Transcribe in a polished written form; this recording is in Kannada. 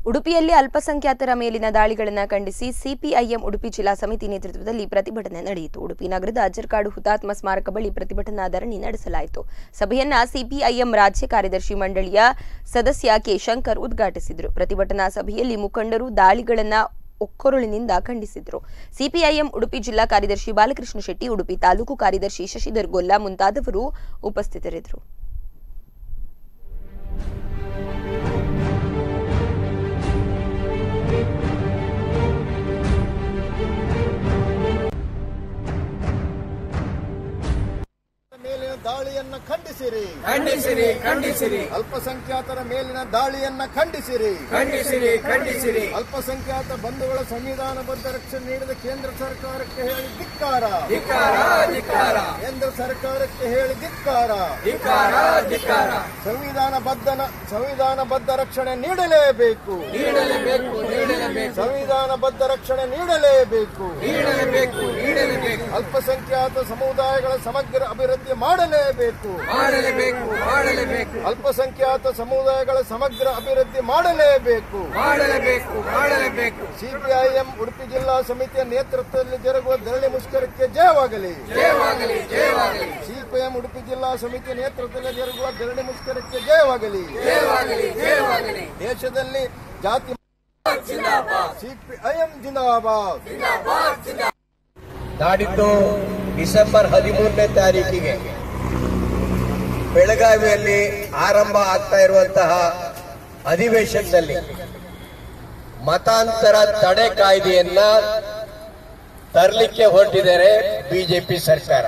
ಉಡುಪಿಯಲ್ಲಿ ಅಲ್ಪಸಂಖ್ಯಾತರ ಮೇಲಿನ ದಾಳಿಗಳನ್ನು ಖಂಡಿಸಿ ಸಿಪಿಐಎಂ ಉಡುಪಿ ಜಿಲ್ಲಾ ಸಮಿತಿ ನೇತೃತ್ವದಲ್ಲಿ ಪ್ರತಿಭಟನೆ ನಡೆಯಿತು. ಉಡುಪಿ ನಗರದ ಅಜ್ಜರಕಾಡು ಹುತಾತ್ಮ ಸ್ಮಾರಕ ಬಳಿ ಪ್ರತಿಭಟನಾ ಧರಣಿ ನಡೆಸಲಾಯಿತು. ಸಭೆಯನ್ನ ಸಿಪಿಐಎಂ ರಾಜ್ಯ ಕಾರ್ಯದರ್ಶಿ ಮಂಡಳಿಯ ಸದಸ್ಯ ಕೆ ಶಂಕರ್ ಉದ್ಘಾಟಿಸಿದರು. ಪ್ರತಿಭಟನಾ ಸಭೆಯಲ್ಲಿ ಮುಖಂಡರು ದಾಳಿಗಳನ್ನು ಒಕ್ಕೊರಳಿನಿಂದ ಖಂಡಿಸಿದರು. ಸಿಪಿಐಎಂ ಉಡುಪಿ ಜಿಲ್ಲಾ ಕಾರ್ಯದರ್ಶಿ ಬಾಲಕೃಷ್ಣ ಶೆಟ್ಟಿ, ಉಡುಪಿ ತಾಲೂಕು ಕಾರ್ಯದರ್ಶಿ ಶಶಿಧರ್ ಗೊಲ್ಲ ಮುಂತಾದವರು ಉಪಸ್ಥಿತರಿದ್ದರು. ದಾಳಿಯನ್ನ ಖಂಡಿಸಿರಿ, ಖಂಡಿಸಿರಿ, ಖಂಡಿಸಿರಿ. ಅಲ್ಪಸಂಖ್ಯಾತರ ಮೇಲಿನ ದಾಳಿಯನ್ನ ಖಂಡಿಸಿರಿ, ಖಂಡಿಸಿರಿ, ಖಂಡಿಸಿರಿ. ಅಲ್ಪಸಂಖ್ಯಾತ ಬಂಧುಗಳ ಸಂವಿಧಾನಬದ್ಧ ರಕ್ಷಣೆ ನೀಡಿದ ಕೇಂದ್ರ ಸರ್ಕಾರಕ್ಕೆ ಹೇಳಿ ಧಿಕ್ಕಾರ, ಧಿಕ್ಕಾರ, ಧಿಕ್ಕಾರ. ಕೇಂದ್ರ ಸರ್ಕಾರಕ್ಕೆ ಹೇಳಿ ಧಿಕ್ಕಾರ, ಧಿಕ್ಕಾರ, ಧಿಕ್ಕಾರ. ಸಂವಿಧಾನಬದ್ಧ ರಕ್ಷಣೆ ನೀಡಲೇಬೇಕು, ನೀಡಲೇಬೇಕು, ನೀಡಲೇಬೇಕು. ಸಂವಿಧಾನಬದ್ಧ ರಕ್ಷಣೆ ನೀಡಲೇಬೇಕು, ನೀಡಲೇಬೇಕು, ನೀಡಲೇಬೇಕು. ಅಲ್ಪಸಂಖ್ಯಾತ ಸಮುದಾಯಗಳ ಸಮಗ್ರ ಅಭಿವೃದ್ಧಿ ಮಾಡಲೇಬೇಕು, ಮಾಡಲೇಬೇಕು, ಮಾಡಲೇಬೇಕು. ಅಲ್ಪಸಂಖ್ಯಾತ ಸಮುದಾಯಗಳ ಸಮಗ್ರ ಅಭಿವೃದ್ಧಿ ಮಾಡಲೇಬೇಕು, ಮಾಡಲೇಬೇಕು, ಮಾಡಲೇಬೇಕು. ಸಿಪಿಐಎಂ ಉಡುಪಿ ಜಿಲ್ಲಾ ಸಮಿತಿಯ ನೇತೃತ್ವದಲ್ಲಿ ಜರುಗುವ ಧರಣಿ ಮುಷ್ಕರಕ್ಕೆ ಜಯವಾಗಲಿ, ಜಯವಾಗಲಿ, ಜಯವಾಗಲಿ. ಸಿಪಿಐಎಂ ಉಡುಪಿ ಜಿಲ್ಲಾ ಸಮಿತಿಯ ನೇತೃತ್ವದಲ್ಲಿ ಜರುಗುವ ಧರಣಿ ಮುಷ್ಕರಕ್ಕೆ ಜಯವಾಗಲಿ, ಜಯವಾಗಲಿ, ಜಯವಾಗಲಿ. ದೇಶದಲ್ಲಿ ಜಾತಿ ಜಿಂದಾಬಾದ್, ಸಿಪಿಐಎಂ ಜಿಂದಾಬಾದ್. ನಾಡಿದ್ದು ಡಿಸೆಂಬರ್ 13ನೇ ತಾರೀಕಿಗೆ ಬೆಳಗಾವಿಯಲ್ಲಿ ಆರಂಭ ಆಗ್ತಾ ಇರುವಂತಹ ಅಧಿವೇಶನದಲ್ಲಿ ಮತಾಂತರ ತಡೆ ಕಾಯ್ದೆಯನ್ನ ತರಲಿಕ್ಕೆ ಹೊರಟಿದ್ದಾರೆ ಬಿಜೆಪಿ ಸರ್ಕಾರ.